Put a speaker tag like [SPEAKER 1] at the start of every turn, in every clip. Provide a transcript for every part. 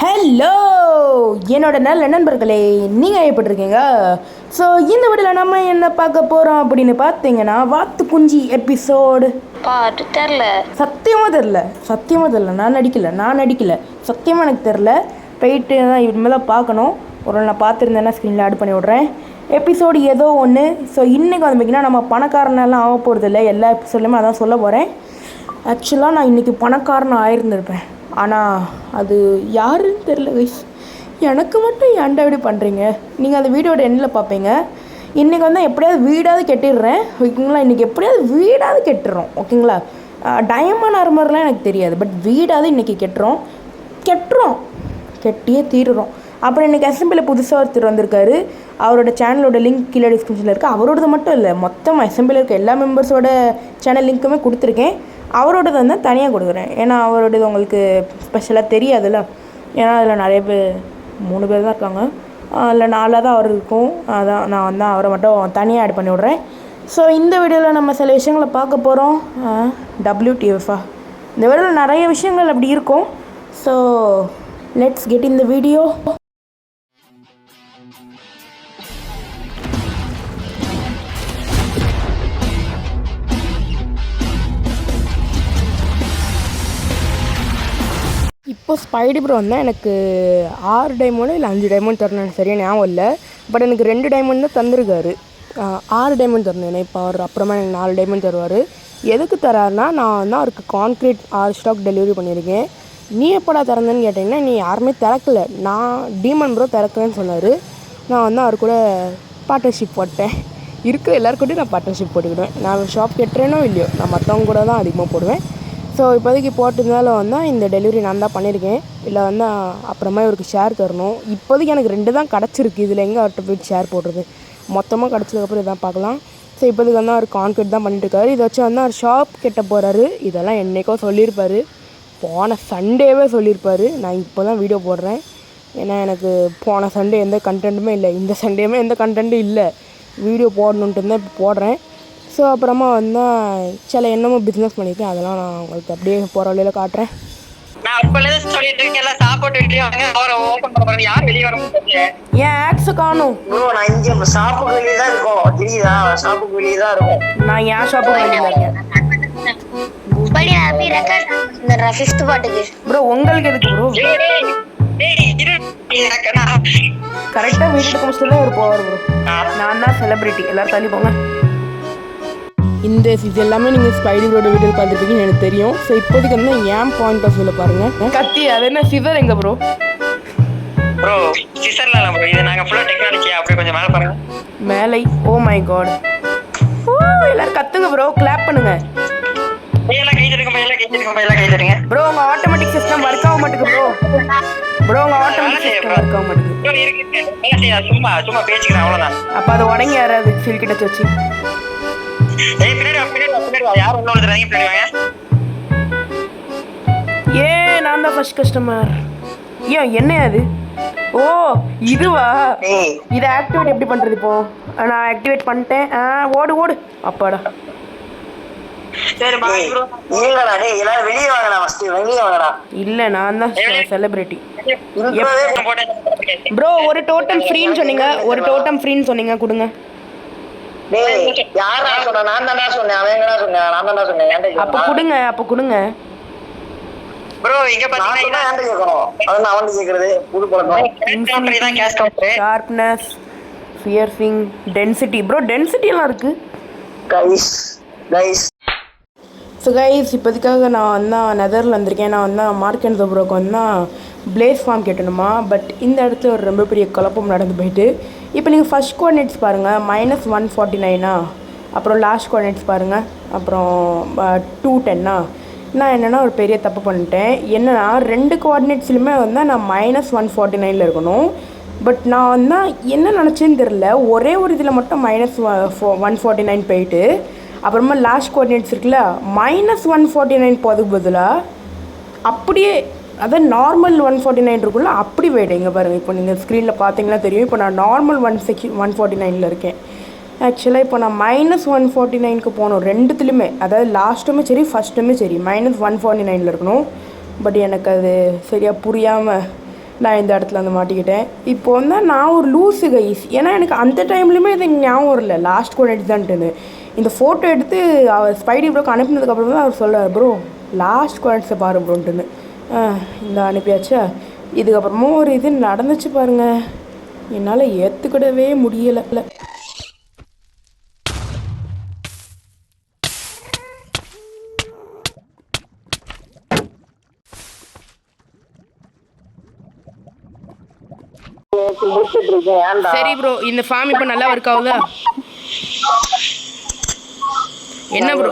[SPEAKER 1] Hello என்னோட நல்ல நண்பர்களே, நீங்கள் எப்படி இருக்கீங்க? ஸோ இந்த வீடியோவில் நம்ம என்ன பார்க்க போகிறோம் அப்படின்னு பார்த்தீங்கன்னா, வாத்து குஞ்சி எபிசோடு
[SPEAKER 2] பாட்டு தெரில.
[SPEAKER 1] சத்தியமாக தெரில. நான் நடிக்கல. சத்தியமாக எனக்கு தெரில. போயிட்டு தான் இனிமேல் தான் பார்க்கணும். ஒரு நான் பார்த்துருந்தேன்னா ஸ்க்ரீனில் ஆட் பண்ணி விட்றேன். எபிசோடு ஏதோ ஒன்று. ஸோ இன்றைக்கி வந்து பார்த்திங்கன்னா நம்ம பணக்காரனெல்லாம் ஆக போகிறது இல்லை. எல்லா எபிசோட்லையுமே அதான் சொல்ல போகிறேன். ஆக்சுவலாக நான் இன்றைக்கி பணக்காரன் ஆயிருந்திருப்பேன். ஆனால் அது யாருன்னு தெரில கைஸ். எனக்கு மட்டும் ஏன்டா இப்படி பண்ணுறீங்க? நீங்கள் அந்த வீடியோட எண்ணில் பார்ப்பீங்க. இன்றைக்கி வந்து எப்படியாவது வீடாவது கெட்டிடுறேன், ஓகேங்களா? இன்றைக்கி எப்படியாவது வீடாவது கெட்டுறோம், ஓகேங்களா? டைமண்ட் ஆர்மர்லாம் எனக்கு தெரியாது, பட் வீடாவது இன்றைக்கி கெட்டுறோம், கெட்டியே தீருறோம். அப்புறம் இன்றைக்கி எஸ்எம்பியில் புதுசாக ஒருத்தர் வந்திருக்காரு. அவரோட சேனலோட லிங்க் கீழே டிஸ்கிரிப்ஷனில் இருக்குது. அவரோடது மட்டும் இல்லை, மொத்தம் எஸ்எம்பியில் இருக்க எல்லா மெம்பர்ஸோட சேனல் லிங்க்குமே கொடுத்துருக்கேன். அவரோடது வந்து தனியாக கொடுக்குறேன், ஏன்னா அவரோடது உங்களுக்கு ஸ்பெஷலாக தெரியாதுல்ல. ஏன்னா அதில் நிறைய பேர் 3 பேர் தான் இருக்காங்க, அதில் 4 தான் அவர் இருக்கும். அதான் நான் வந்து அவரை மட்டும் தனியாக ஆட் பண்ணி விட்றேன். ஸோ இந்த வீடியோவில் நம்ம சில விஷயங்களை பார்க்க போகிறோம். WTFா இந்த வீடியோவில் நிறைய விஷயங்கள் அப்படி இருக்கும். So let's get in the video. இப்போ ஸ்பைடி ப்ரோ வந்தால் எனக்கு 6 டைமண்ட் இல்லை 5 டைமண்ட் தரணும், சரியாக ஞாபகம் இல்லை. பட் எனக்கு 2 டைமண்ட் தான் தந்திருக்காரு. 6 டைமண்ட் தரணும். ஏன்னா இப்போ அவர் அப்புறமா எனக்கு 4 டைமண்ட் தருவார். எதுக்கு தராருன்னா, நான் வந்து அவருக்கு கான்க்ரீட் 6 ஸ்டாக் டெலிவரி பண்ணியிருக்கேன். நீ எப்படா திறந்தேன்னு கேட்டிங்கன்னா, நீ யாருமே திறக்கலை, நான் டீமன் ப்ரோ திறக்கிறேன்னு சொன்னார். நான் வந்து அவர் கூட பார்ட்னர்ஷிப் போட்டேன். இருக்கிற எல்லாருக்கூட்டையும் நான் பார்ட்னர்ஷிப் போட்டுக்கிடுவேன். நான் ஷாப் கட்டுறேனோ இல்லையோ, நான் மற்றவங்க கூட தான் அதிகமாக போடுவேன். ஸோ இப்போதைக்கு போட்டிருந்தாலும் வந்து இந்த டெலிவரி நான் தான் பண்ணியிருக்கேன். இல்லை வந்து அப்புறமா இவருக்கு ஷேர் தரணும். இப்போதைக்கு எனக்கு 2 தான் கிடச்சிருக்கு. இதில் எங்கே அவர்கிட்ட போய் ஷேர் போடுறது? மொத்தமாக கிடச்சதுக்கப்புறம் இதான் பார்க்கலாம். ஸோ இப்போதைக்கு வந்து அவர் கான்க்ரீட் தான் பண்ணிட்டுருக்காரு. இதை வச்சு வந்து அவர் ஷாப் கட்ட போகிறாரு. இதெல்லாம் என்றைக்கோ சொல்லியிருப்பார், போன சண்டேவே சொல்லியிருப்பார். நான் இப்போ தான் வீடியோ போடுறேன், ஏன்னா எனக்கு போன சண்டே எந்த கண்டென்ட்டுமே இல்லை, இந்த சண்டேமே எந்த கண்டென்ட்டும் இல்லை. வீடியோ போடணுன்ட்டு தான் இப்போ போடுறேன். ஸோ அப்புறமா வந்தால் சில என்னமோ பிஸ்னஸ் பண்ணியிருக்கேன், அதெல்லாம் நான் உங்களுக்கு அப்படியே போகிற வழியில் காட்டுறேன். ஏன் ஆக்ஸை காணும்? நான் என் ஷாப்புக்கு வெளியில் இருக்கேன் ப்ரோ. உங்களுக்கு எதுக்கு ப்ரோ? கரெக்டாக வீட்டுக்கு முடிச்சுட்டு தான் ஒரு போவார் ப்ரோ. நான் தான் செலிபிரிட்டி, எல்லாரும் தள்ளி போங்க. இது எல்லாமே நீங்கள் ஸ்பைடி ப்ரோட வீடியோ பார்த்துருப்பீங்கன்னு எனக்கு தெரியும். ஸோ இப்போதைக்கு வந்து ஏன் பாயிண்ட் ஆஃப் வியூவில் பாருங்கள். கத்தி அது என்ன சிசர் எங்கே ப்ரோ?
[SPEAKER 3] ப்ரோ சிசர்லாம் ப்ரோ, இது நாங்கள் ஃபுல்லாக டெக்னாலஜி அப்படியே கொஞ்சம் மேலே பாருங்க.
[SPEAKER 1] மேலே. Oh my God. எல்லாரும் கத்துங்க ப்ரோ, கிளாப் பண்ணுங்க.
[SPEAKER 3] எல்லாம் கை தட்டுங்க
[SPEAKER 1] ப்ரோ. உங்க ஆட்டோமேட்டிக் சிஸ்டம் ஒர்க் ஆக மாட்டேங்குது ப்ரோ. உங்க ஆட்டோமேட்டிக் சிஸ்டம் ஒர்க் ஆக மாட்டேங்குது.
[SPEAKER 3] சும்மா பேசிக்கிறேன், அவ்வளோதான்.
[SPEAKER 1] அப்போ அது உடங்கி யாராவது ஃபீல் கிட்ட வச்சு நான் தான் ஃபர்ஸ்ட் கஸ்டமர். ஏன் என்ன அது? ஓ இதுவா? இதை ஆக்டிவேட் எப்படி பண்ணுறது? இப்போ நான் ஆக்டிவேட் பண்ணிட்டேன். ஓடு அப்பாடா. இல்லை நான் தான் செலிபிரிட்டி ப்ரோ. ஒரு டோட்டம் ஃப்ரீன்னு சொன்னீங்க கொடுங்க. அப்ப கொடுங்க
[SPEAKER 3] ப்ரோ. இங்க பாத்தீங்கன்னா
[SPEAKER 1] sharpness, piercing, density bro. Density எல்லாம் இருக்கு கைஸ். ஸோ கைஸ் இப்போதைக்காக நான் வந்து நெதரில் வந்திருக்கேன். நான் வந்து மார்க் அண்ட் ப்ரோக்கு வந்து பிளேஸ் ஃபார்ம் கேட்டணுமா. பட் இந்த இடத்துல ஒரு ரொம்ப பெரிய குழப்பம் நடந்து போயிட்டு, இப்போ நீங்கள் ஃபர்ஸ்ட் கோஆர்டினேட்ஸ் பாருங்கள், -149. அப்புறம் லாஸ்ட் கோஆர்டினேட்ஸ் பாருங்கள், அப்புறம் 210. நான் என்னென்னா ஒரு பெரிய தப்பு பண்ணிட்டேன். என்னென்னா 2 கோஆர்டினேட்ஸ்லையுமே வந்து நான் -149 இருக்கணும். பட் நான் வந்து என்ன நினச்சேன்னு தெரில, ஒரே ஒரு இதில் மட்டும் -149 போயிட்டு, அப்புறமா லாஸ்ட் கோஆர்டினேட்ஸ் இருக்குல்ல -149 போதுக்கு பதிலாக அப்படியே அதான் நார்மல் 149 இருக்குல்ல அப்படி போய்ட்டு. இங்கே பாருங்கள், இப்போ நீங்கள் ஸ்க்ரீனில் பார்த்தீங்கன்னா தெரியும். இப்போ நான் நார்மல் 149 இருக்கேன். ஆக்சுவலாக இப்போ நான் -149க்கு போகணும். ரெண்டுத்துலையுமே, அதாவது லாஸ்ட்டுமே சரி ஃபஸ்ட்டுமே சரி -149 இருக்கணும். பட் எனக்கு அது சரியாக புரியாமல் நான் இந்த இடத்துல வந்து மாட்டிக்கிட்டேன். இப்போ வந்து நான் ஒரு லூஸு கைஸ். ஏன்னா எனக்கு அந்த டைம்லையுமே இது ஞாபகம் இல்லை லாஸ்ட் கோட் தான்ட்டுன்னு. இந்த ஃபோட்டோ எடுத்து அவர் ஸ்பைடி ப்ரோக்கு அனுப்பினதுக்கப்புறம் தான் அவர் சொல்கிறார், ப்ரோ லாஸ்ட் கோட்ஸை பாரு ப்ரோன்ட்டுன்னு. இந்த அனுப்பியாச்சா. இதுக்கப்புறமும் ஒரு இது நடந்துச்சு பாருங்கள், என்னால் ஏற்றுக்கிடவே முடியலை. சரி ப்ரோ, இந்த ஃபார்ம் இப்போ நல்லா ஒர்க் ஆகுதா? என்ன ப்ரோ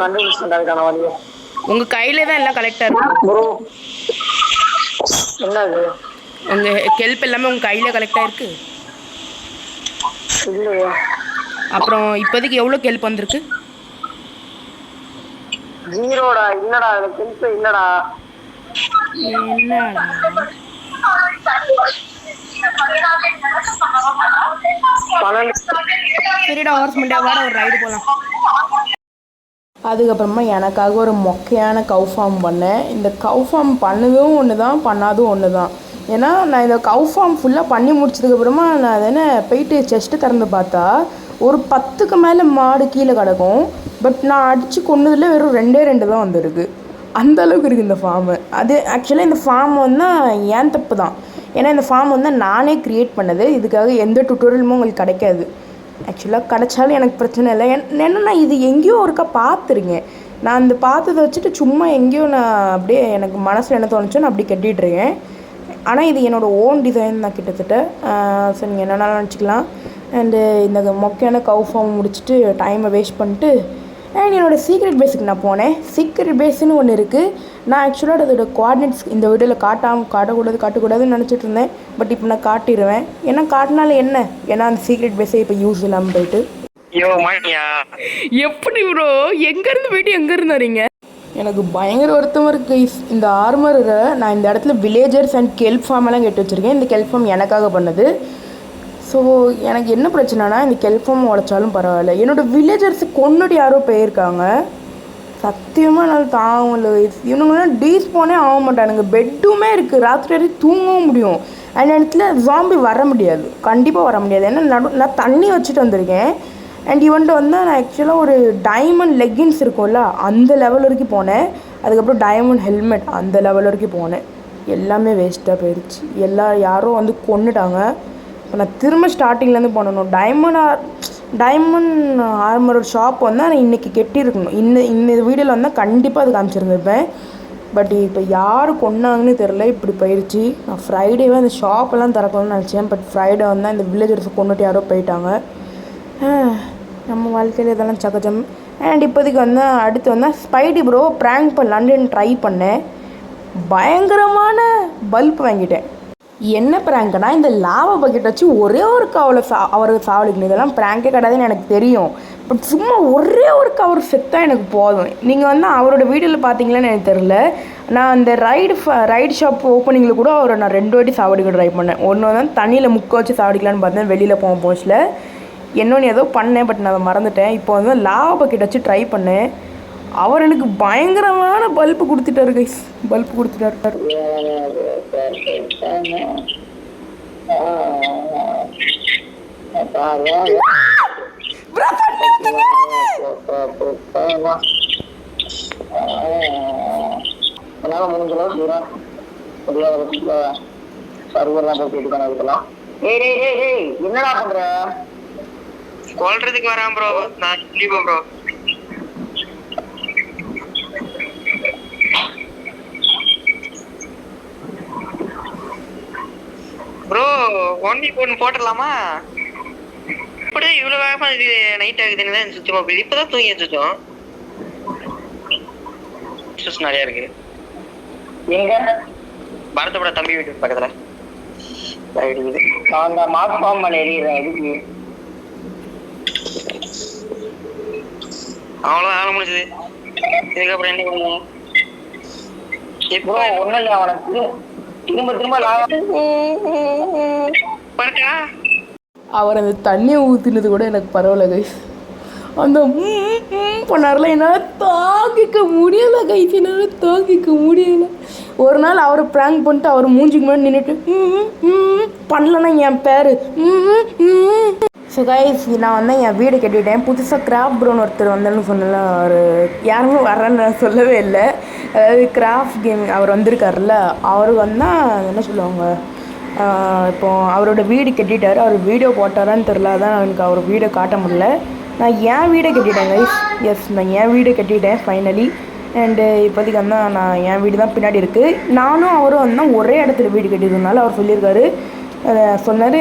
[SPEAKER 1] உங்கள் கையிலே தான் எல்லாம் கலெக்டாக இருக்கு ப்ரோ.
[SPEAKER 3] என்னது
[SPEAKER 1] உங்கள் ஹெல்ப் எல்லாமே உங்கள் கையில் கலெக்டாக இருக்கு. அப்புறம் இப்போதைக்கு எவ்வளோ ஹெல்ப் வந்திருக்கு?
[SPEAKER 3] ஜீரோடா. இல்லடா ஹெல்ப் இல்லடா.
[SPEAKER 1] என்னடா சரிடா, ஹார்ஸ் மண்டே வாட ஒரு ரைடு போகலாம். அதுக்கப்புறமா எனக்காக ஒரு மொக்கையான கவு ஃபார்ம் பண்ணேன். இந்த கவு ஃபார்ம் பண்ணதும் ஒன்று தான், பண்ணாதும் ஒன்று தான். ஏன்னா நான் இந்த கவு ஃபார்ம் ஃபுல்லாக பண்ணி முடிச்சதுக்கப்புறமா நான் அதை என்ன போயிட்டு செஸ்ட்டு திறந்து பார்த்தா ஒரு 10க்கு மேலே மாடு கீழே கிடக்கும். பட் நான் அடித்து கொண்டதில் வெறும் 2 தான் வந்திருக்கு. அந்த அளவுக்கு இருக்குது இந்த ஃபார்மு. அது ஆக்சுவலாக இந்த ஃபார்ம் வந்து ஏன் தப்பு தான். ஏன்னா இந்த ஃபார்ம் வந்து நானே க்ரியேட் பண்ணது. இதுக்காக எந்த டுட்டோரியலுமே உங்களுக்கு கிடைக்காது. ஆக்சுவலாக கிடைச்சாலும் எனக்கு பிரச்சனை இல்லை. என்னென்னா இது எங்கேயோ ஒருக்கா பார்த்துருக்கேன். நான் அந்த பார்த்ததை வச்சுட்டு சும்மா எங்கேயோ நான் அப்படியே எனக்கு மனசில் என்ன தோணுச்சோ நான் அப்படி கட்டிகிட்ருக்கேன். ஆனால் இது என்னோடய ஓன் டிசைன் தான் கிட்டத்தட்ட. ஸோ நீங்கள் என்னென்னாலும் நினச்சிக்கலாம். அண்டு இந்த மொக்கையான கவு ஃபார்ம் முடிச்சுட்டு டைமை வேஸ்ட் பண்ணிட்டு அண்ட் என்னோடய சீக்ரெட் பேஸுக்கு நான் போனேன். சீக்ரெட் பேஸுன்னு ஒன்று இருக்குது. நான் ஆக்சுவலாக அதோட கோஆர்டினேட்ஸ் இந்த வீடியோவில் காட்டக்கூடாதுன்னு நினச்சிட்டு இருந்தேன். பட் இப்போ நான் காட்டிடுவேன். ஏன்னா காட்டினால என்ன, ஏன்னா அந்த சீக்ரெட் பேஸே இப்போ யூஸ் இல்லாமல் போயிட்டு. எப்படி ப்ரோ எங்கேருந்து போயிட்டு எங்கேருந்து வரீங்க? எனக்கு பயங்கர வருத்தமாக இருக்குது. இந்த ஆர்மரை நான் இந்த இடத்துல வில்லேஜர்ஸ் அண்ட் கெல்ப் ஃபார்ம் எல்லாம் கேட்டு வச்சுருக்கேன். இந்த கெல்ப் ஃபார்ம் எனக்காக பண்ணது. ஸோ எனக்கு என்ன பிரச்சனைனா இந்த கெல்ப் ஃபார்ம் உழைச்சாலும் பரவாயில்ல, என்னோடய வில்லேஜர்ஸு கொண்டுட்டு யாரோ போயிருக்காங்க. சத்தியமாக என்னால் தாங்கல. இவனுங்களாம் டீஸ் போனே ஆக மாட்டானுங்க. பெட்டுமே இருக்குது, ராத்திரி தூங்கவும் முடியும். அந்த இடத்துல ஜாம்பி வர முடியாது, கண்டிப்பாக வர முடியாது. ஏன்னா நான் தண்ணி வச்சுட்டு வந்திருக்கேன். அண்ட் இவன்ட்டு வந்து நான் ஆக்சுவலாக ஒரு டைமண்ட் லெக்கின்ஸ் இருக்கும்ல அந்த லெவல் வரைக்கும் போனேன். அதுக்கப்புறம் டைமண்ட் ஹெல்மெட் அந்த லெவல் வரைக்கும் போனேன். எல்லாமே வேஸ்ட்டாக போயிடுச்சு. யாரோ வந்து கொன்னுட்டாங்க. இப்போ நான் திரும்ப ஸ்டார்டிங்லேருந்து பண்ணணும். டைமண்ட் ஆர்மர் ஷாப் வந்து நான் இன்றைக்கி கெட்டியிருக்கணும். இந்த வீடியோவில் வந்தால் கண்டிப்பாக அது காமிச்சிருந்துருப்பேன். பட் இப்போ யார் கொன்னாங்கன்னு தெரில, இப்படி போயிடுச்சு. நான் ஃப்ரைடேவே அந்த ஷாப்பெல்லாம் திறக்கணும்னு நினச்சேன். பட் ஃப்ரைடே வந்தால் இந்த வில்லேஜர்ஸை கொண்டுட்டு யாரோ போயிட்டாங்க. நம்ம வாழ்க்கையில் இதெல்லாம் சகஜம். அண்ட் இப்போதைக்கு வந்து அடுத்து வந்தால் ஸ்பைடி ப்ரோ ப்ராங்க் பண்ணலான்னு ட்ரை பண்ணேன். பயங்கரமான பல்ப் வாங்கிட்டேன். என்ன ப்ராங்க்னா இந்த லாவா பக்கெட் வச்சு ஒரே ஒரு அவருக்கு சாவடிக்கணும். இதெல்லாம் ப்ராங்கே கிடையாதுன்னு எனக்கு தெரியும். பட் சும்மா ஒரே ஒரு கவர் செத்தாக எனக்கு போதும். நீங்கள் வந்து அவரோட வீடியோவில் பார்த்தீங்களான்னு எனக்கு தெரில. நான் அந்த ரைடு ஷாப் ஓப்பனிங்கில் கூட அவரை நான் 2 வாட்டி சாவடிக்க ட்ரை பண்ணேன். ஒன்று தான் தண்ணியில் முக்க வச்சு சாவடிக்கலான்னு பார்த்தேன் வெளியில் போகும் போஸ்ட்டில். இன்னொன்று ஏதோ பண்ணேன், பட் நான் அதை மறந்துட்டேன். இப்போ வந்து லாவா பக்கெட் வச்சு ட்ரை பண்ணேன். அவர் எனக்கு பயங்கரமான பல்பு கொடுத்துட்டாரு கைஸ். பல்பு கொடுத்துட்டாரு.
[SPEAKER 3] என்னடா பண்ற? கொல்றதுக்கு வரான் ப்ரோ. நான் ப்ரோ ப்ரோ 1v1 போட்டுடலாமா? இப்படிதான் இவ்வளவு வேகமா நைட் ஆகுதுன்னு தான் சுத்தமா போயிடுது. இப்பதான் தூங்கி வச்சுட்டோம். நிறைய இருக்கு. எங்க பரத்தோட தம்பி வீட்டுக்கு பக்கத்துல அந்த மார்க் ஃபார்ம் பண்ண எறிகிறேன். எதுக்கு அவ்வளவு வேலை முடிஞ்சது. இதுக்கப்புறம் என்ன பண்ணுவோம்? இப்போ ஒண்ணும் இல்லை, அவனுக்கு திரும்ப
[SPEAKER 1] அவர் அந்த தண்ணியை ஊற்றினது கூட எனக்கு பரவாயில்ல கைஸ். அந்த பண்ணார்ல என்னால் தாங்கிக்க முடியலை கைஸ், என்னால் தாங்கிக்க முடியலை. ஒரு நாள் அவர் ப்ராங்க் பண்ணிட்டு அவர் மூஞ்சிக்கு முன்னாடி நின்றுட்டு பண்ணலன்னா என் பேர் ஸோ கைஸ் நான் வந்து என் வீடு கட்டிட்டேன். புதுசாக கிராஃப்ட் ப்ரோன்னு ஒருத்தர் வந்தேன்னு சொன்னல, அவர் யாருமே வர்றேன்னு நான் சொல்லவே இல்லை. அதாவது கிராஃப்ட் கேம் அவர் வந்திருக்காருல்ல, அவருக்கு வந்தால் என்ன சொல்லுவாங்க, இப்போது அவரோட வீடு கட்டிட்டார். அவர் வீடியோ போட்டாரான்னு தெரில, அதான் எனக்கு அவர் வீடியோ காட்ட முடியல. நான் என் வீடை கட்டிட்டேன் கைஸ். எஸ், நான் என் வீடு கட்டிட்டேன் ஃபைனலி. அண்டு இப்போதைக்கு வந்து நான் என் வீடு தான் பின்னாடி இருக்குது. நானும் அவரும் வந்தால் ஒரே இடத்துல வீடு கட்டியிருந்தனால அவர் சொல்லியிருக்காரு, சொன்னார்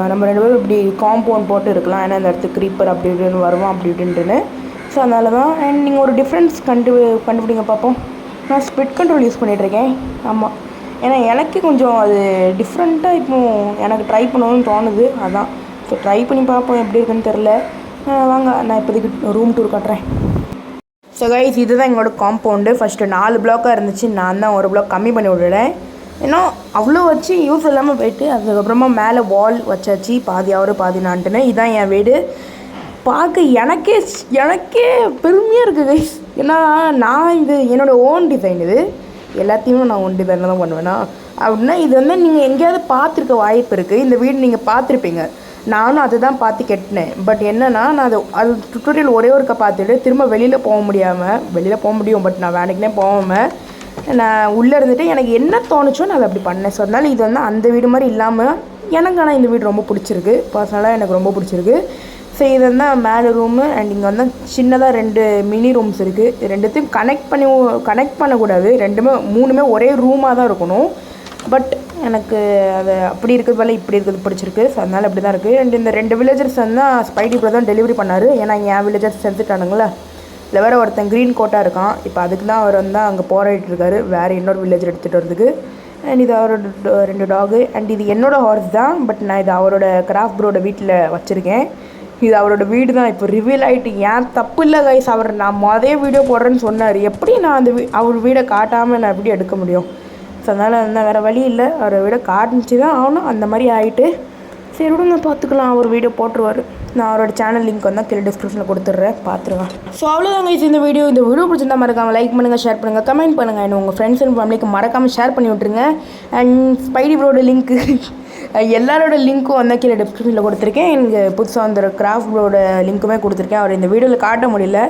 [SPEAKER 1] நம்ம 2 பேரும் இப்படி காம்பவுண்ட் போட்டு இருக்கலாம், ஏன்னா இந்த இடத்துக்கு க்ரீப்பர் அப்படி இப்படின்னு வருவோம் அப்படி இப்படின்ட்டுன்னு. ஸோ அதனால தான். அண்ட் நீங்கள் ஒரு டிஃப்ரென்ஸ் கண்டுபிடிங்க பார்ப்போம். நான் ஸ்பிட் கண்ட்ரோல் யூஸ் பண்ணிகிட்ருக்கேன். ஆமாம், ஏன்னா எனக்கே கொஞ்சம் அது டிஃப்ரெண்ட்டாக இப்போ எனக்கு ட்ரை பண்ணணும்னு தோணுது. அதான் ஸோ ட்ரை பண்ணி பார்ப்போம் எப்படி இருக்குன்னு தெரில. வாங்க நான் இப்போதைக்கு ரூம் டூர் காட்டுறேன். ஸோ கைஸ் இதுதான் எங்களோட காம்பவுண்டு. ஃபஸ்ட்டு 4 பிளாக்காக இருந்துச்சு, நான் தான் 1 பிளாக் கம்மி பண்ணி விட்டுட்டேன். ஏன்னா அவ்வளோ வச்சு யூஸ் இல்லாமல் போயிட்டு அதுக்கப்புறமா மேலே வால் வச்சாச்சு, பாதி அவர் பாதி நான்ட்டுன்னு. இதுதான் என் வீடு. பார்க்க எனக்கே பெருமையாக இருக்குது கைஸ். ஏன்னா நான் இது என்னோடய ஓன் டிசைன். இது எல்லாத்தையுமே நான் ஓன் டிசைனில் தான் பண்ணுவேன்னா. அப்படின்னா இது வந்து நீங்கள் எங்கேயாவது பார்த்துருக்க வாய்ப்பு இருக்குது. இந்த வீடு நீங்கள் பார்த்துருப்பீங்க. நானும் அதை தான் பார்த்து கட்டினேன். பட் என்னென்னா நான் அது டுட்டோரியல் ஒரே ஒருக்க பார்த்துட்டு திரும்ப வெளியில் போக முடியும். பட் நான் வேலைக்குனே போகாமல் நான் உள்ளே இருந்துட்டு எனக்கு என்ன தோணுச்சோ நான் அதை அப்படி பண்ணேன். ஸோ அதனால் இது வந்து அந்த வீடு மாதிரி இல்லாமல் எனக்கு ஆனால் இந்த வீடு ரொம்ப பிடிச்சிருக்கு. பர்சனலாக எனக்கு ரொம்ப பிடிச்சிருக்கு. ஸோ இது வந்து மேலே ரூமு. அண்ட் இங்கே வந்து சின்னதாக 2 மினி ரூம்ஸ் இருக்குது. இது ரெண்டுத்தையும் கனெக்ட் பண்ணக்கூடாது. 3மே ஒரே ரூமாக தான் இருக்கணும். பட் எனக்கு அது அப்படி இருக்கிறது போல இப்படி இருக்கிறது பிடிச்சிருக்கு. ஸோ அதனால் அப்படி தான் இருக்குது. அண்ட் இந்த 2 வில்லேஜர்ஸ் வந்து ஸ்பைடி ப்ரோ தான் டெலிவரி பண்ணார். ஏன்னா என் வில்லேஜர்ஸ் செஞ்சுட்டானுங்களே. இல்லை வேறு ஒருத்தன் க்ரீன் கோட்டாக இருக்கான். இப்போ அதுக்கு தான் அவர் வந்து அங்கே போராடிட்டு இருக்காரு வேறு இன்னொரு வில்லேஜர் எடுத்துகிட்டு வரதுக்கு. அண்ட் இது அவரோட 2 டாகு. அண்ட் இது என்னோடய ஹார்ஸ் தான். பட் நான் இது அவரோட கிராஃப்ட் ப்ரோட வீட்டில் வச்சுருக்கேன். இது அவரோட வீடு தான். இப்போ ரிவீல் ஆகிட்டு ஏன் தப்பு இல்லை கைஸ். அவர் நான் வீடியோ போடுறேன்னு சொன்னார். எப்படி நான் அந்த அவர் வீடை காட்டாமல் நான் எப்படி எடுக்க முடியும்? ஸோ அதனால் வந்து வேறு வழி இல்லை, அவரை வீடை காட்டிச்சு தான் ஆகணும். அந்த மாதிரி ஆகிட்டு சரி விடுங்க பார்த்துக்கலாம். அவர் வீடியோ போட்டுருவார். நான் அவரோட சேனல் லிங்க் வந்து கீழே டிஸ்கிரிப்ஷனில் கொடுத்துட்றேன், பார்த்துருவேன். ஸோ அவ்வளோதாங்க இந்த வீடியோ பிடிச்சிருந்தா மறக்காமல் லைக் பண்ணுங்கள், ஷேர் பண்ணுங்கள், கமெண்ட் பண்ணுங்கள். அண்ட் உங்கள் ஃப்ரெண்ட்ஸ் அண்ட் ஃபேமிலிக்கு மறக்காமல் ஷேர் பண்ணி விட்ருங்க. அண்ட் ஸ்பைடி ப்ரோட லிங்க்கு எல்லாரோட லிங்க்கும் வந்து கீழே டிஸ்கிரிப்ஷனில் கொடுத்துருக்கேன். எனக்கு புதுசாக வந்து கிராஃப்ட் ப்ரோட லிங்க்குமே கொடுத்துருக்கேன். அவர் இந்த வீடியோவில் காட்ட முடியல.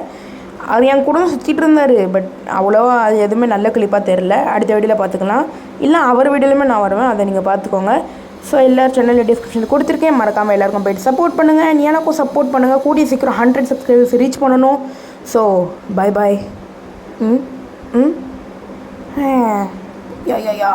[SPEAKER 1] அவர் என் கூட சுற்றிட்டு இருந்தார். பட் அவ்வளோவா அது எதுவுமே நல்ல கிளிப்பாக தெரில. அடுத்த வீடியோவில் பார்த்துக்கலாம். இல்லை அவர் வீடியோலையுமே நான் வருவேன், அதை நீங்கள் பார்த்துக்கோங்க. ஸோ எல்லா சேனலில் டிஸ்கிரிப்ஷனில் கொடுத்துருக்கேன். மறக்காமல் எல்லாருக்கும் போய்ட்டு சப்போர்ட் பண்ணுங்கள். அண்ட் எனக்கும் சப்போர்ட் பண்ணுங்கள். கூடிய சீக்கிரம் 100 சப்ஸ்கிரைபர்ஸ் ரீச் பண்ணணும். So bye bye. யா